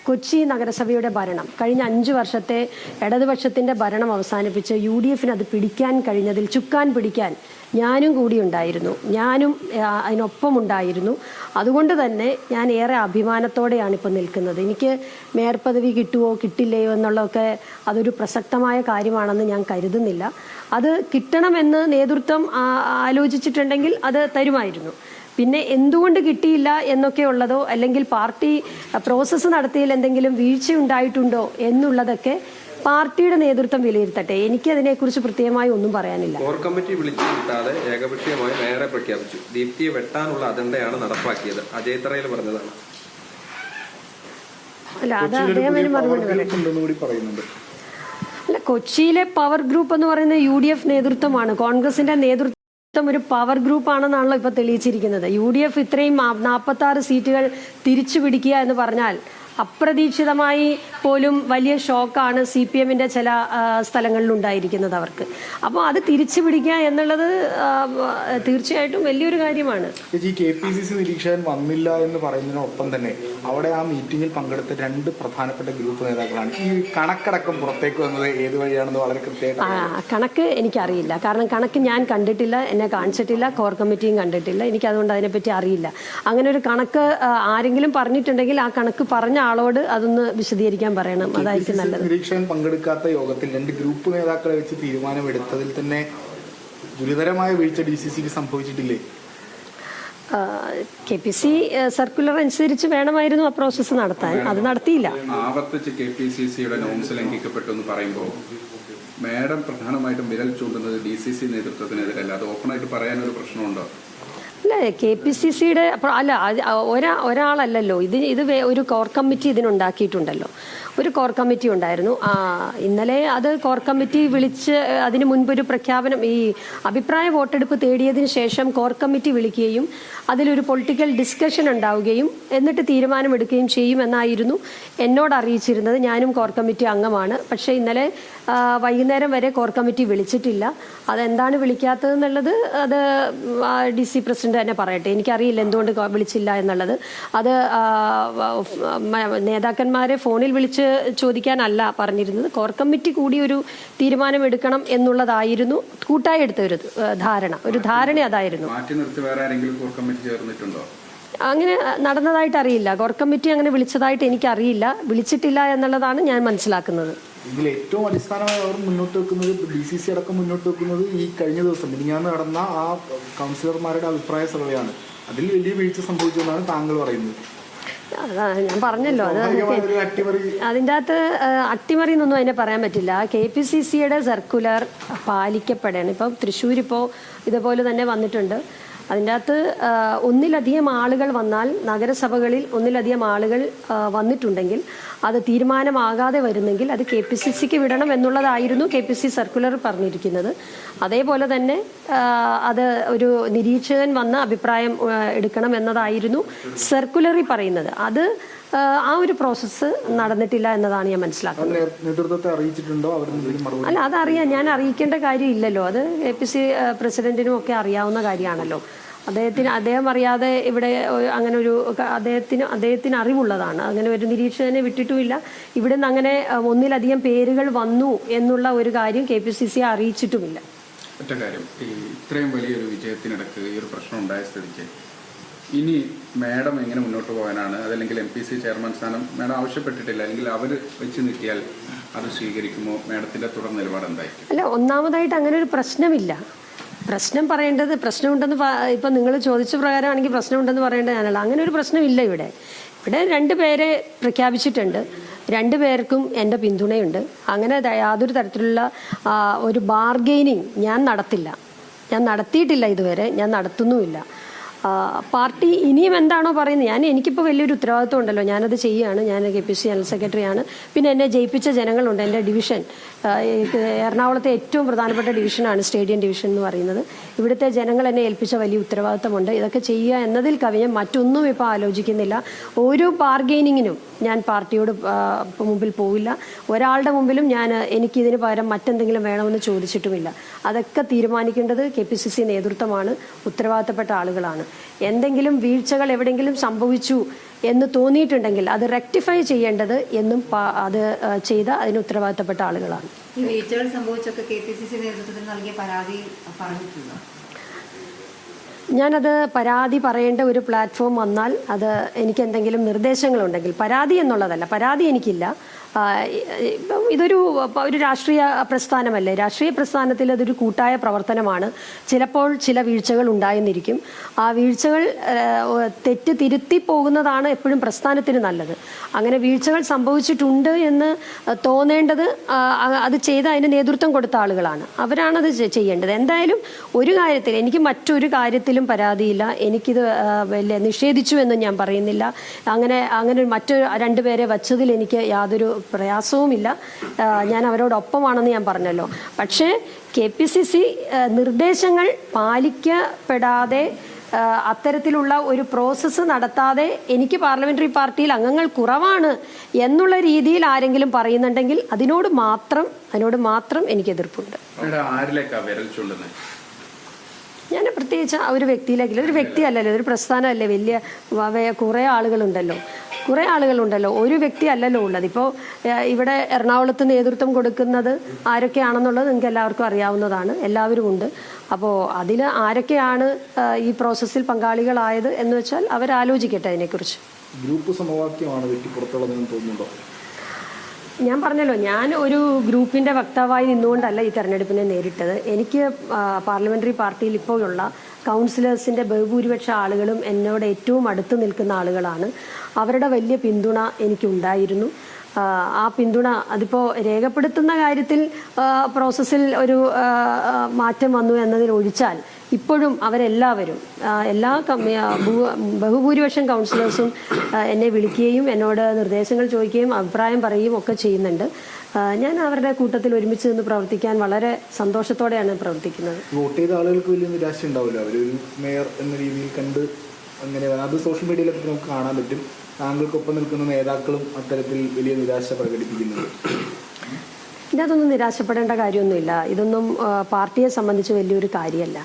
കൊച്ചി നഗരസഭയുടെ ഭരണം കഴിഞ്ഞ 5 വർഷത്തെ ഇടതുപക്ഷത്തിൻ്റെ ഭരണം അവസാനിപ്പിച്ച് UDFന് അത് പിടിക്കാൻ കഴിഞ്ഞതിൽ ചുക്കാൻ പിടിക്കാൻ ഞാനും കൂടി ഉണ്ടായിരുന്നു, ഞാനും അതിനൊപ്പം ഉണ്ടായിരുന്നു. അതുകൊണ്ട് തന്നെ ഞാൻ ഏറെ അഭിമാനത്തോടെയാണ് ഇപ്പോൾ നിൽക്കുന്നത്. എനിക്ക് മേയർ പദവി കിട്ടുമോ കിട്ടില്ലയോ എന്നുള്ളതൊക്കെ അതൊരു പ്രസക്തമായ കാര്യമാണെന്ന് ഞാൻ കരുതുന്നില്ല. അത് കിട്ടണമെന്ന് നേതൃത്വം ആലോചിച്ചിട്ടുണ്ടെങ്കിൽ അത് തരുമായിരുന്നു. പിന്നെ എന്തുകൊണ്ട് കിട്ടിയില്ല എന്നൊക്കെ ഉള്ളതോ അല്ലെങ്കിൽ പാർട്ടി പ്രോസസ്സ് നടത്തിയതിൽ എന്തെങ്കിലും വീഴ്ച ഉണ്ടായിട്ടുണ്ടോ എന്നുള്ളതൊക്കെ പാർട്ടിയുടെ നേതൃത്വം വിലയിരുത്തട്ടെ. എനിക്ക് അതിനെക്കുറിച്ച് പ്രത്യേകമായി ഒന്നും പറയാനില്ല. കോർ കമ്മിറ്റി വിളിച്ചു കിട്ടാതെ ഏകപക്ഷീയമായി മേയറെ പ്രഖ്യാപിച്ചു. ദീപ്തിയെ വെട്ടാനുള്ള അജണ്ടയാണ് നടപ്പാക്കിയത്. അജയ് തറയിൽ പറഞ്ഞതാണ്. അല്ല, അത് അദ്ദേഹം മറുപടി പറയുന്നുണ്ട്. അല്ല, കൊച്ചിയിലെ പവർ ഗ്രൂപ്പ് എന്ന് പറയുന്നത് UDF നേതൃത്വമാണ്. കോൺഗ്രസിന്റെ നേതൃത്വം ഒരു പവർ ഗ്രൂപ്പ് ആണെന്നാണല്ലോ ഇപ്പൊ തെളിയിച്ചിരിക്കുന്നത്. UDF ഇത്രയും 46 സീറ്റുകൾ തിരിച്ചു പിടിക്കുക എന്ന് പറഞ്ഞാൽ അപ്രതീക്ഷിതമായി പോലും വലിയ ഷോക്കാണ് CPMന്റെ ചില സ്ഥലങ്ങളിൽ ഉണ്ടായിരിക്കുന്നത് അവർക്ക്. അപ്പോൾ അത് തിരിച്ചു പിടിക്കുക എന്നുള്ളത് തീർച്ചയായിട്ടും വലിയൊരു കാര്യമാണ്. ഈ KPCC നിരീക്ഷകൻ വന്നില്ല എന്ന് പറയുന്നതിനൊപ്പം തന്നെ അവിടെ ആ മീറ്റിംഗിൽ പങ്കെടുത്ത 2 പ്രധാനപ്പെട്ട ഗ്രൂപ്പ് നേതാക്കളാണ്. ഈ കണക്കടക്കം പുറത്തേക്ക് വന്നത് ഏത് വഴിയാണെന്ന് വളരെ കൃത്യമായിട്ട് കണക്ക് എനിക്കറിയില്ല. കാരണം കണക്ക് ഞാൻ കണ്ടിട്ടില്ല, എന്നെ കാണിച്ചിട്ടില്ല, കോർ കമ്മിറ്റിയും കണ്ടിട്ടില്ല. എനിക്കതുകൊണ്ട് അതിനെപ്പറ്റി അറിയില്ല. അങ്ങനെ ഒരു കണക്ക് ആരെങ്കിലും പറഞ്ഞിട്ടുണ്ടെങ്കിൽ ആ കണക്ക് പറഞ്ഞ ആളോട് അതൊന്ന് വിശദീകരിക്കാൻ പറയണം. അതായിരിക്കും നല്ലത്. നിരീക്ഷകൻ പങ്കെടുക്കാത്ത യോഗത്തിൽ 2 ഗ്രൂപ്പ് നേതാക്കളെ വെച്ച് തീരുമാനമെടുത്തതിൽ തന്നെ ഗുരുതരമായ വീഴ്ച DCCക്ക് സംഭവിച്ചിട്ടില്ലേ? KPC സർക്കുലർ അനുസരിച്ച് വേണമായിരുന്നു ആ പ്രോസസ്സ് നടത്താൻ. അത് നടത്തിയില്ല. ആവർത്തിച്ച് KPCCയുടെ നോംസ് ലംഘിക്കപ്പെട്ടു എന്ന് പറയുമ്പോൾ മാഡം പ്രധാനമായിട്ടും വിരൽ ചൂണ്ടുന്നത് DCC നേതൃത്വത്തിനെതിരല്ല. അത് ഓപ്പണായിട്ട് പറയാനൊരു പ്രശ്നമുണ്ടോ? അല്ല, KPCCയുടെ അല്ല, ഒരാളല്ലല്ലോ ഇത് ഒരു കോർ കമ്മിറ്റി ഇതിനുണ്ടാക്കിയിട്ടുണ്ടല്ലോ. ഒരു കോർ കമ്മിറ്റി ഉണ്ടായിരുന്നു. ഇന്നലെ അത് കോർ കമ്മിറ്റി വിളിച്ച് അതിന് മുൻപൊരു പ്രഖ്യാപനം, ഈ അഭിപ്രായ വോട്ടെടുപ്പ് തേടിയതിന് ശേഷം കോർ കമ്മിറ്റി വിളിക്കുകയും അതിലൊരു പൊളിറ്റിക്കൽ ഡിസ്കഷൻ ഉണ്ടാവുകയും എന്നിട്ട് തീരുമാനമെടുക്കുകയും ചെയ്യുമെന്നായിരുന്നു എന്നോട് അറിയിച്ചിരുന്നത്. ഞാനും കോർ കമ്മിറ്റി അംഗമാണ്. പക്ഷേ ഇന്നലെ വൈകുന്നേരം വരെ കോർ കമ്മിറ്റി വിളിച്ചിട്ടില്ല. അതെന്താണ് വിളിക്കാത്തതെന്നുള്ളത് അത് DC പ്രസിഡന്റ് തന്നെ പറയട്ടെ. എനിക്കറിയില്ല എന്തുകൊണ്ട് വിളിച്ചില്ല എന്നുള്ളത്. അത് നേതാക്കന്മാരെ ഫോണിൽ വിളിച്ച് ചോദിക്കാനല്ല പറഞ്ഞിരുന്നത്. കോർ കമ്മിറ്റി കൂടി ഒരു തീരുമാനമെടുക്കണം എന്നുള്ളതായിരുന്നു കൂട്ടായി എടുത്ത ഒരു ധാരണ അതായിരുന്നു. അങ്ങനെ നടന്നതായിട്ട് അറിയില്ല. കോർ കമ്മിറ്റി അങ്ങനെ വിളിച്ചതായിട്ട് എനിക്കറിയില്ല. വിളിച്ചിട്ടില്ല എന്നുള്ളതാണ് ഞാൻ മനസ്സിലാക്കുന്നത്. ഇതിൽ ഏറ്റവും അടിസ്ഥാനമായി അവർ മുന്നോട്ട് വെക്കുന്നത്, DCC അടക്കം മുന്നോട്ട് വെക്കുന്നത്, ഈ കഴിഞ്ഞ ദിവസം മിനിഞ്ഞാന്ന് നടന്ന ആ കൗൺസിലർമാരുടെ അഭിപ്രായ സർവേയാണ്. അതിൽ വലിയ വീഴ്ച സംഭവിച്ചെന്നാണ് താങ്കൾ പറയുന്നത്. ഞാൻ പറഞ്ഞല്ലോ, അത് അതിൻ്റെ അകത്ത് അട്ടിമറി എന്നൊന്നും അതിനെ പറയാൻ പറ്റില്ല. KPCCയുടെ സർക്കുലർ പാലിക്കപ്പെടണം. ഇപ്പം തൃശ്ശൂരിപ്പോൾ ഇതുപോലെ തന്നെ വന്നിട്ടുണ്ട്. അതിൻ്റെ അകത്ത് ഒന്നിലധികം ആളുകൾ വന്നാൽ, നഗരസഭകളിൽ ഒന്നിലധികം ആളുകൾ വന്നിട്ടുണ്ടെങ്കിൽ അത് തീരുമാനമാകാതെ വരുന്നെങ്കിൽ അത് KPCCക്ക് വിടണം എന്നുള്ളതായിരുന്നു KPCC സർക്കുലർ പറഞ്ഞിരിക്കുന്നത്. അതേപോലെ തന്നെ അത് ഒരു നിരീക്ഷകൻ വന്ന് അഭിപ്രായം എടുക്കണം എന്നതായിരുന്നു സർക്കുലറിൽ പറയുന്നത്. അത് ആ ഒരു പ്രോസസ്സ് നടന്നിട്ടില്ല എന്നതാണ് ഞാൻ മനസ്സിലാക്കുന്നത്. നേതൃത്വത്തെ അറിയിച്ചിട്ടുണ്ടോ? അല്ല, അതറിയാം. ഞാൻ അറിയിക്കേണ്ട കാര്യമില്ലല്ലോ. അത് KPCC പ്രസിഡന്റിനും ഒക്കെ അറിയാവുന്ന കാര്യമാണല്ലോ. അദ്ദേഹം അറിയാതെ ഇവിടെ അങ്ങനെ ഒരു അദ്ദേഹത്തിന് അറിവുള്ളതാണ്. അങ്ങനെ ഒരു നിരീക്ഷകനെ വിട്ടിട്ടുമില്ല. ഇവിടെ നിന്ന് അങ്ങനെ ഒന്നിലധികം പേരുകൾ വന്നു എന്നുള്ള ഒരു കാര്യം KPCC അറിയിച്ചിട്ടുമില്ല. ഒറ്റ കാര്യം, ഇത്രയും വലിയൊരു വിജയത്തിനിടക്ക് ഈ ഒരു പ്രശ്നം ഉണ്ടായ സ്ഥിതിക്ക് ഇനി മാഡം എങ്ങനെ മുന്നോട്ട് പോകാനാണ്? അതല്ലെങ്കിൽ MPC ചെയർമാൻ സ്ഥാനം മാഡം ആവശ്യപ്പെട്ടിട്ടില്ല, അല്ലെങ്കിൽ അവർ വെച്ച് നീക്കിയാൽ അത് സ്വീകരിക്കുമോ? മാഡത്തിന്റെ തുടർ നിലപാട് എന്തായിരിക്കും? അല്ല, ഒന്നാമതായിട്ട് അങ്ങനെ ഒരു പ്രശ്നമില്ല. പ്രശ്നം പറയേണ്ടത്, പ്രശ്നമുണ്ടെന്ന് ഇപ്പം നിങ്ങൾ ചോദിച്ച പ്രകാരമാണെങ്കിൽ പ്രശ്നമുണ്ടെന്ന് പറയേണ്ടത് ഞാനല്ല. അങ്ങനെ ഒരു പ്രശ്നമില്ല. ഇവിടെ 2 പേരെ പ്രഖ്യാപിച്ചിട്ടുണ്ട്. 2 പേർക്കും എൻ്റെ പിന്തുണയുണ്ട്. അങ്ങനെ യാതൊരു തരത്തിലുള്ള ഒരു ബാർഗെയിനിങ് ഞാൻ നടത്തിയിട്ടില്ല ഇതുവരെ, ഞാൻ നടത്തുന്നുമില്ല. പാർട്ടി ഇനിയും എന്താണോ പറയുന്നത്, എനിക്കിപ്പോൾ വലിയൊരു ഉത്തരവാദിത്വം ഉണ്ടല്ലോ, ഞാനത് ചെയ്യുകയാണ്. ഞാൻ KPCC ജനറൽ സെക്രട്ടറിയാണ്. പിന്നെ എന്നെ ജയിപ്പിച്ച ജനങ്ങളുണ്ട്. എൻ്റെ ഡിവിഷൻ എറണാകുളത്തെ ഏറ്റവും പ്രധാനപ്പെട്ട ഡിവിഷനാണ് സ്റ്റേഡിയം ഡിവിഷൻ എന്ന് പറയുന്നത്. ഇവിടുത്തെ ജനങ്ങൾ എന്നെ ഏൽപ്പിച്ച വലിയ ഉത്തരവാദിത്തമുണ്ട്. ഇതൊക്കെ ചെയ്യുക എന്നതിൽ കവിഞ്ഞ് മറ്റൊന്നും ഇപ്പോൾ ആലോചിക്കുന്നില്ല. ഓരോ ബാർഗെയിനിങ്ങിനും ഞാൻ പാർട്ടിയോട് മുമ്പിൽ പോവില്ല. ഒരാളുടെ മുമ്പിലും എനിക്കിതിന് പകരം മറ്റെന്തെങ്കിലും വേണമെന്ന് ചോദിച്ചിട്ടുമില്ല. അതൊക്കെ തീരുമാനിക്കേണ്ടത് KPCC നേതൃത്വമാണ്, ഉത്തരവാദിത്തപ്പെട്ട ആളുകളാണ്. എന്തെങ്കിലും വീഴ്ചകൾ എവിടെയെങ്കിലും സംഭവിച്ചു എന്ന് തോന്നിയിട്ടുണ്ടെങ്കിൽ അത് റെക്ടിഫൈ ചെയ്യേണ്ടത് എന്നും അത് ചെയ്ത അതിന് ഉത്തരവാദിത്തപ്പെട്ട ആളുകളാണ്. ഈ വീഴ്ചകൾ സംഭവിച്ചൊക്കെ KPCC നേതൃത്വത്തിൽ നൽകിയ പരാതി പറഞ്ഞിട്ടുണ്ടോ? ഞാനത് പരാതി പറയേണ്ട ഒരു പ്ലാറ്റ്ഫോം വന്നാൽ അത് എനിക്ക് എന്തെങ്കിലും നിർദ്ദേശങ്ങളുണ്ടെങ്കിൽ, പരാതി എന്നുള്ളതല്ല, പരാതി എനിക്കില്ല. ഇതൊരു രാഷ്ട്രീയ പ്രസ്ഥാനമല്ലേ, രാഷ്ട്രീയ പ്രസ്ഥാനത്തിൽ അതൊരു കൂട്ടായ പ്രവർത്തനമാണ്. ചിലപ്പോൾ ചില വീഴ്ചകൾ ഉണ്ടായെന്നിരിക്കും. ആ വീഴ്ചകൾ തെറ്റ് തിരുത്തി പോകുന്നതാണ് എപ്പോഴും പ്രസ്ഥാനത്തിന് നല്ലത്. അങ്ങനെ വീഴ്ചകൾ സംഭവിച്ചിട്ടുണ്ട് എന്ന് തോന്നേണ്ടത് അത് ചെയ്ത് അതിന് നേതൃത്വം കൊടുത്ത ആളുകളാണ്, അവരാണത് ചെയ്യേണ്ടത്. എന്തായാലും ഒരു കാര്യത്തിൽ എനിക്ക് മറ്റൊരു കാര്യത്തിലും പരാതിയില്ല. എനിക്കിത് വലിയ നിഷേധിച്ചു എന്നും ഞാൻ പറയുന്നില്ല. അങ്ങനെ മറ്റു രണ്ടുപേരെ വച്ചതിൽ എനിക്ക് യാതൊരു പ്രയാസവുമില്ല. ഞാൻ അവരോടൊപ്പമാണെന്ന് ഞാൻ പറഞ്ഞല്ലോ. പക്ഷേ KPCC നിർദ്ദേശങ്ങൾ പാലിക്കപ്പെടാതെ അത്തരത്തിലുള്ള ഒരു പ്രോസസ്സ് നടത്താതെ എനിക്ക് പാർലമെന്ററി പാർട്ടിയിൽ അംഗങ്ങൾ കുറവാണ് എന്നുള്ള രീതിയിൽ ആരെങ്കിലും പറയുന്നുണ്ടെങ്കിൽ അതിനോട് മാത്രം എനിക്ക് എതിർപ്പുണ്ട്. ഞാൻ പ്രത്യേകിച്ച് ഒരു വ്യക്തിയിലേക്കില്ല, ഒരു വ്യക്തിയല്ലല്ലോ, ഒരു പ്രസ്ഥാനമല്ലേ, വലിയ കുറേ ആളുകളുണ്ടല്ലോ, ഒരു വ്യക്തി അല്ലല്ലോ ഉള്ളത്. ഇപ്പോൾ ഇവിടെ എറണാകുളത്ത് നേതൃത്വം കൊടുക്കുന്നത് ആരൊക്കെയാണെന്നുള്ളത് നിങ്ങൾക്ക് എല്ലാവർക്കും അറിയാവുന്നതാണ്, എല്ലാവരും ഉണ്ട്. അപ്പോൾ അതിൽ ആരൊക്കെയാണ് ഈ പ്രോസസ്സിൽ പങ്കാളികളായത് എന്ന് വെച്ചാൽ അവരാലോചിക്കട്ടെ അതിനെക്കുറിച്ച്. ഗ്രൂപ്പ് സമവാക്യമാണ് വെട്ടിപ്പുറത്തുള്ളതെന്ന് തോന്നുന്നുണ്ടോ? ഞാൻ പറഞ്ഞല്ലോ, ഞാൻ ഒരു ഗ്രൂപ്പിൻ്റെ വക്താവായി നിന്നുകൊണ്ടല്ല ഈ തെരഞ്ഞെടുപ്പിനെ നേരിട്ടത്. എനിക്ക് പാർലമെന്ററി പാർട്ടിയിൽ ഇപ്പോഴുള്ള കൗൺസിലേഴ്സിൻ്റെ ബഹുഭൂരിപക്ഷ ആളുകളും എന്നോട് ഏറ്റവും അടുത്ത് നിൽക്കുന്ന ആളുകളാണ്. അവരുടെ വലിയ പിന്തുണ എനിക്കുണ്ടായിരുന്നു. ആ പിന്തുണ അതിപ്പോൾ രേഖപ്പെടുത്തുന്ന കാര്യത്തിൽ പ്രോസസ്സിൽ ഒരു മാറ്റം വന്നു എന്നതിലൊഴിച്ചാൽ ഇപ്പോഴും അവരെല്ലാവരും ബഹുഭൂരിപക്ഷം കൗൺസിലേഴ്സും എന്നെ വിളിക്കുകയും എന്നോട് നിർദ്ദേശങ്ങൾ ചോദിക്കുകയും അഭിപ്രായം പറയുകയും ഒക്കെ ചെയ്യുന്നുണ്ട്. ഞാൻ അവരുടെ കൂട്ടത്തിൽ ഒരുമിച്ച് നിന്ന് പ്രവർത്തിക്കാൻ വളരെ സന്തോഷത്തോടെയാണ് പ്രവർത്തിക്കുന്നത്. വോട്ട് ചെയ്ത ആളുകൾക്ക് വലിയ നിരാശ ഉണ്ടാവില്ല, അവരൊരു മേയർ എന്ന രീതിയിൽ കണ്ട് അങ്ങനെ അത് സോഷ്യൽ മീഡിയയിലൊക്കെ നമുക്ക് കാണാൻ പറ്റും. താങ്കൾക്കൊപ്പം നിൽക്കുന്ന നേതാക്കളും അത്തരത്തിൽ വലിയ നിരാശ പ്രകടിപ്പിക്കുന്നത്. ഇതിനകത്തൊന്നും നിരാശപ്പെടേണ്ട കാര്യമൊന്നുമില്ല. ഇതൊന്നും പാർട്ടിയെ സംബന്ധിച്ച് വലിയൊരു കാര്യമല്ല.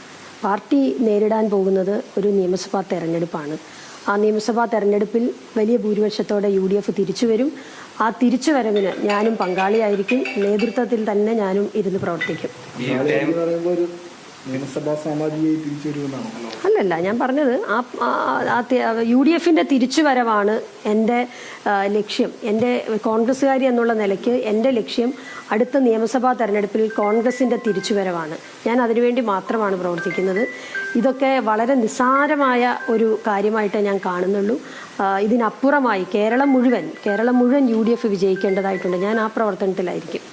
പാർട്ടി നേരിടാൻ പോകുന്നത് ഒരു നിയമസഭാ തെരഞ്ഞെടുപ്പാണ്. ആ നിയമസഭാ തെരഞ്ഞെടുപ്പിൽ വലിയ ഭൂരിപക്ഷത്തോടെ UDF തിരിച്ചു വരും. ആ തിരിച്ചുവരവിന് ഞാനും പങ്കാളിയായിരിക്കും. നേതൃത്വത്തിൽ തന്നെ ഞാനും ഇരുന്ന് പ്രവർത്തിക്കും. അല്ലല്ല, ഞാൻ പറഞ്ഞത് UDFന്റെ തിരിച്ചുവരവാണ് എൻ്റെ ലക്ഷ്യം. എൻ്റെ കോൺഗ്രസ്സുകാരി എന്നുള്ള നിലയ്ക്ക് എൻ്റെ ലക്ഷ്യം അടുത്ത നിയമസഭാ തെരഞ്ഞെടുപ്പിൽ കോൺഗ്രസിൻ്റെ തിരിച്ചുവരവാണ്. ഞാൻ അതിനുവേണ്ടി മാത്രമാണ് പ്രവർത്തിക്കുന്നത്. ഇതൊക്കെ വളരെ നിസ്സാരമായ ഒരു കാര്യമായിട്ടേ ഞാൻ കാണുന്നുള്ളൂ. ഇതിനപ്പുറമായി കേരളം മുഴുവൻ UDF വിജയിക്കേണ്ടതായിട്ടുണ്ട്. ഞാൻ ആ പ്രവർത്തനത്തിലായിരിക്കും.